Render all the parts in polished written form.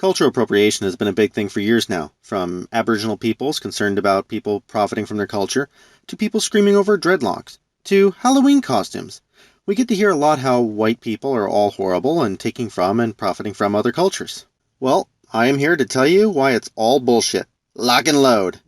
Cultural appropriation has been a big thing for years now, from Aboriginal peoples concerned about people profiting from their culture, to people screaming over dreadlocks, to Halloween costumes. We get to hear a lot how white people are all horrible and taking from and profiting from other cultures. Well, I am here to tell you why it's all bullshit. Lock and load.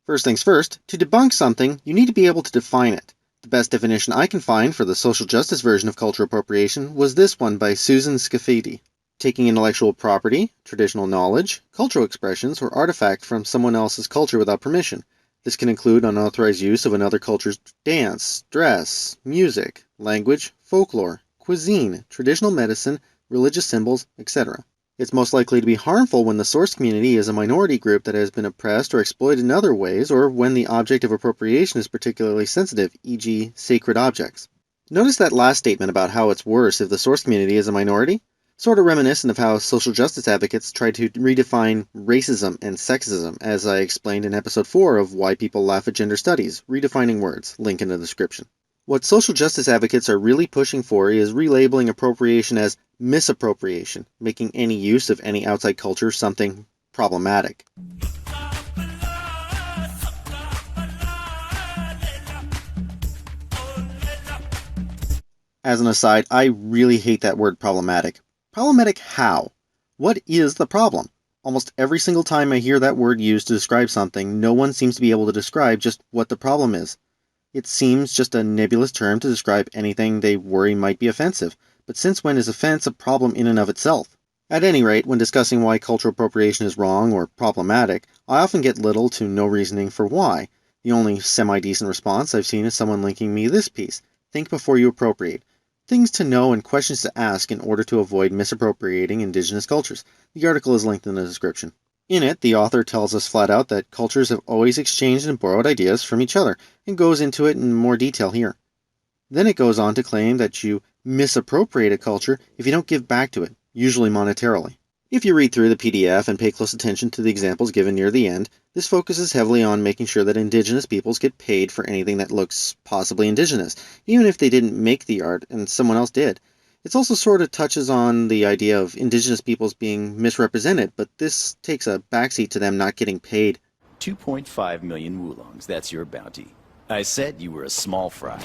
First things first, to debunk something, you need to be able to define it. The best definition I can find for the social justice version of cultural appropriation was this one by Susan Scafidi. Taking intellectual property, traditional knowledge, cultural expressions, or artifact from someone else's culture without permission. This can include unauthorized use of another culture's dance, dress, music, language, folklore, cuisine, traditional medicine, religious symbols, etc. It's most likely to be harmful when the source community is a minority group that has been oppressed or exploited in other ways, or when the object of appropriation is particularly sensitive, e.g. sacred objects. Notice that last statement about how it's worse if the source community is a minority? Sort of reminiscent of how social justice advocates tried to redefine racism and sexism, as I explained in episode 4 of Why People Laugh at Gender Studies, Redefining Words, link in the description. What social justice advocates are really pushing for is relabeling appropriation as misappropriation, making any use of any outside culture something problematic. As an aside, I really hate that word problematic. Problematic how? What is the problem? Almost every single time I hear that word used to describe something, no one seems to be able to describe just what the problem is. It seems just a nebulous term to describe anything they worry might be offensive, but since when is offense a problem in and of itself? At any rate, when discussing why cultural appropriation is wrong or problematic, I often get little to no reasoning for why. The only semi-decent response I've seen is someone linking me this piece: think before you appropriate. Things to know and questions to ask in order to avoid misappropriating indigenous cultures. The article is linked in the description. In it, the author tells us flat out that cultures have always exchanged and borrowed ideas from each other, and goes into it in more detail here. Then it goes on to claim that you misappropriate a culture if you don't give back to it, usually monetarily. If you read through the PDF and pay close attention to the examples given near the end, this focuses heavily on making sure that indigenous peoples get paid for anything that looks possibly indigenous, even if they didn't make the art and someone else did. It also sort of touches on the idea of indigenous peoples being misrepresented, but this takes a backseat to them not getting paid. 2.5 million wulongs, that's your bounty. I said you were a small fry.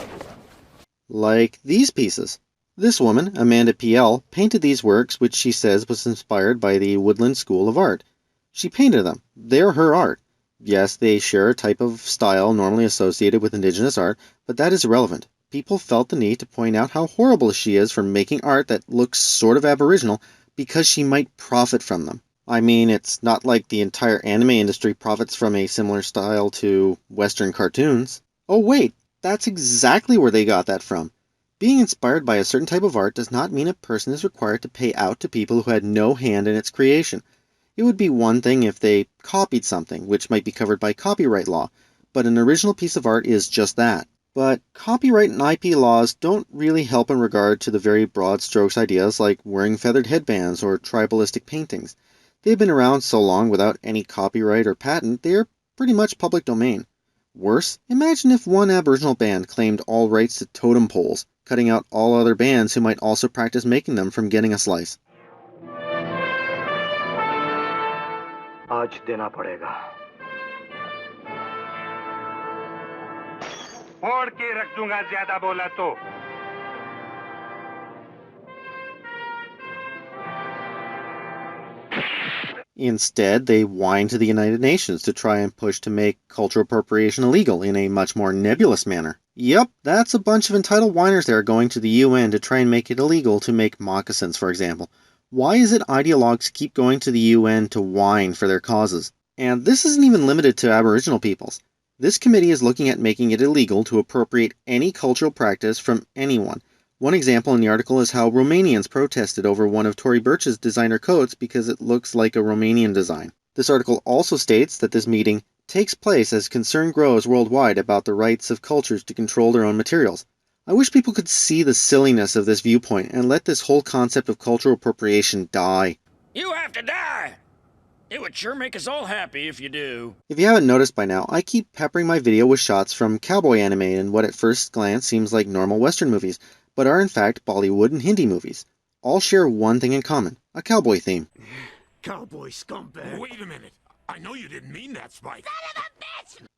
Like these pieces. This woman, Amanda P.L., painted these works, which she says was inspired by the Woodland School of Art. She painted them. They're her art. Yes, they share a type of style normally associated with indigenous art, but that is irrelevant. People felt the need to point out how horrible she is for making art that looks sort of aboriginal because she might profit from them. I mean, it's not like the entire anime industry profits from a similar style to Western cartoons. Oh wait, that's exactly where they got that from. Being inspired by a certain type of art does not mean a person is required to pay out to people who had no hand in its creation. It would be one thing if they copied something, which might be covered by copyright law, but an original piece of art is just that. But copyright and IP laws don't really help in regard to the very broad strokes ideas like wearing feathered headbands or tribalistic paintings. They've been around so long without any copyright or patent, they are pretty much public domain. Worse, imagine if one Aboriginal band claimed all rights to totem poles, cutting out all other bands who might also practice making them from getting a slice. आज देना पड़ेगा। फोड़ के रख दूंगा ज्यादा बोला तो। Instead, they whined to the United Nations to try and push to make cultural appropriation illegal in a much more nebulous manner. Yep, that's a bunch of entitled whiners there going to the UN to try and make it illegal to make moccasins, for example. Why is it ideologues keep going to the UN to whine for their causes? And this isn't even limited to Aboriginal peoples. This committee is looking at making it illegal to appropriate any cultural practice from anyone. One example in the article is how Romanians protested over one of Tory Burch's designer coats because it looks like a Romanian design. This article also states that this meeting takes place as concern grows worldwide about the rights of cultures to control their own materials. I wish people could see the silliness of this viewpoint and let this whole concept of cultural appropriation die. You have to die! It would sure make us all happy if you do. If you haven't noticed by now, I keep peppering my video with shots from Cowboy Anime and what at first glance seems like normal Western movies, but are in fact Bollywood and Hindi movies. All share one thing in common, a cowboy theme. Cowboy scumbag. Wait a minute. I know you didn't mean that, Spike.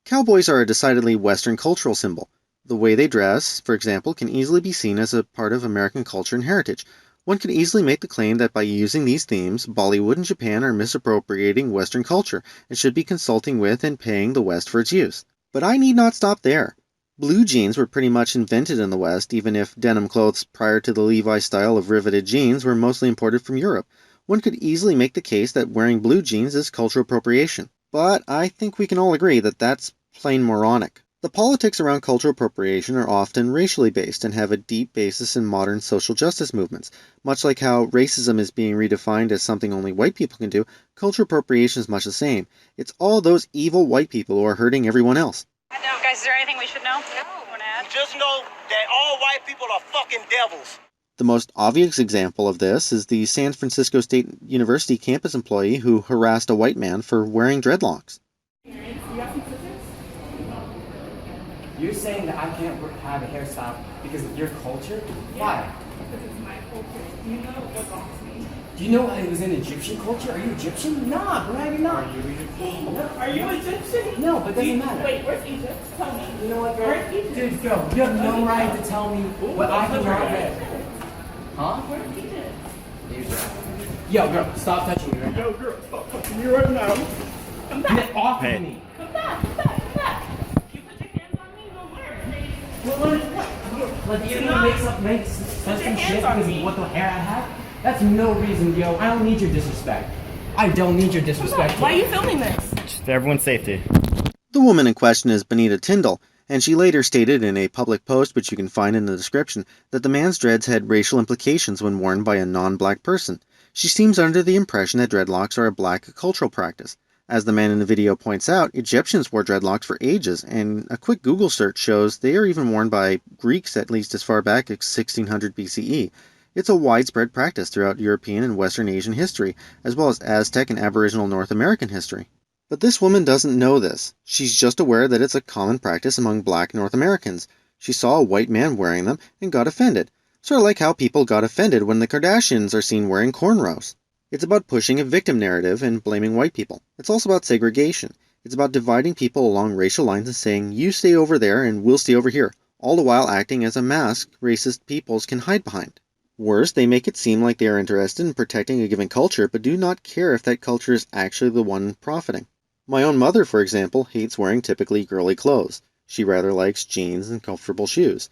Cowboys are a decidedly Western cultural symbol. The way they dress, for example, can easily be seen as a part of American culture and heritage. One could easily make the claim that by using these themes, Bollywood and Japan are misappropriating Western culture and should be consulting with and paying the West for its use. But I need not stop there. Blue jeans were pretty much invented in the West, even if denim clothes prior to the Levi style of riveted jeans were mostly imported from Europe. One could easily make the case that wearing blue jeans is cultural appropriation. But I think we can all agree that that's plain moronic. The politics around cultural appropriation are often racially based and have a deep basis in modern social justice movements. Much like how racism is being redefined as something only white people can do, cultural appropriation is much the same. It's all those evil white people who are hurting everyone else. Guys, is there anything we should know? No. Just know that all white people are fucking devils. The most obvious example of this is the San Francisco State University campus employee who harassed a white man for wearing dreadlocks. You're saying that I can't have a hairstyle because of your culture? Why? Because it's my culture. Do you know what box means? Do you know it was in Egyptian culture? Are you Egyptian? Nah, bro, you're not. Are you Egyptian? No, but it doesn't matter. Wait, where's Egypt? Tell me. You know what, girl? Where's Egypt? Dude, girl, you have no right to tell me what I can wear. Huh? Where's Egypt? Yo, girl, stop touching me right now. Yo, girl, stop touching me right now. Come back. Get off of me. Come back. Come back. Come back. You put your hands on me, we'll learn. Like, you know, makes such some shit because of what the hair I have? That's no reason, yo. I don't need your disrespect. I don't need your disrespect. Why are you filming this? Just for everyone's safety. The woman in question is Bonita Tindle, and she later stated in a public post, which you can find in the description, that the man's dreads had racial implications when worn by a non-black person. She seems under the impression that dreadlocks are a black cultural practice. As the man in the video points out, Egyptians wore dreadlocks for ages, and a quick Google search shows they are even worn by Greeks at least as far back as 1600 BCE. It's a widespread practice throughout European and Western Asian history, as well as Aztec and Aboriginal North American history. But this woman doesn't know this. She's just aware that it's a common practice among black North Americans. She saw a white man wearing them and got offended. Sort of like how people got offended when the Kardashians are seen wearing cornrows. It's about pushing a victim narrative and blaming white people. It's also about segregation. It's about dividing people along racial lines and saying, you stay over there and we'll stay over here, all the while acting as a mask racist peoples can hide behind. Worse, they make it seem like they are interested in protecting a given culture, but do not care if that culture is actually the one profiting. My own mother, for example, hates wearing typically girly clothes. She rather likes jeans and comfortable shoes.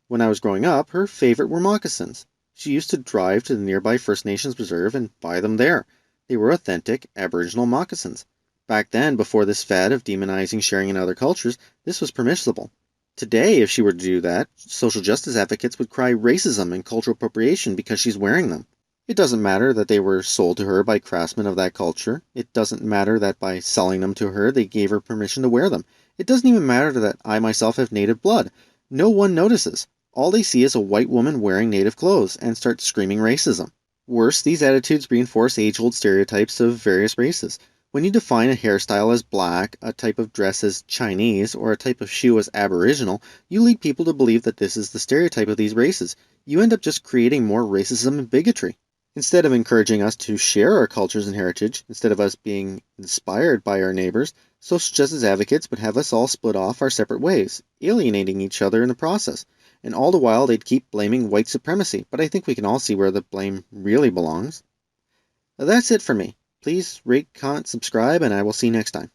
When I was growing up, her favorite were moccasins. She used to drive to the nearby First Nations reserve and buy them there. They were authentic Aboriginal moccasins. Back then, before this fad of demonizing sharing in other cultures, this was permissible. Today, if she were to do that, social justice advocates would cry racism and cultural appropriation because she's wearing them. It doesn't matter that they were sold to her by craftsmen of that culture. It doesn't matter that by selling them to her, they gave her permission to wear them. It doesn't even matter that I myself have native blood. No one notices. All they see is a white woman wearing native clothes and start screaming racism. Worse, these attitudes reinforce age-old stereotypes of various races. When you define a hairstyle as black, a type of dress as Chinese, or a type of shoe as Aboriginal, you lead people to believe that this is the stereotype of these races. You end up just creating more racism and bigotry. Instead of encouraging us to share our cultures and heritage, instead of us being inspired by our neighbors, social justice advocates would have us all split off our separate ways, alienating each other in the process. And all the while they'd keep blaming white supremacy, but I think we can all see where the blame really belongs. That's it for me. Please rate, comment, subscribe, and I will see you next time.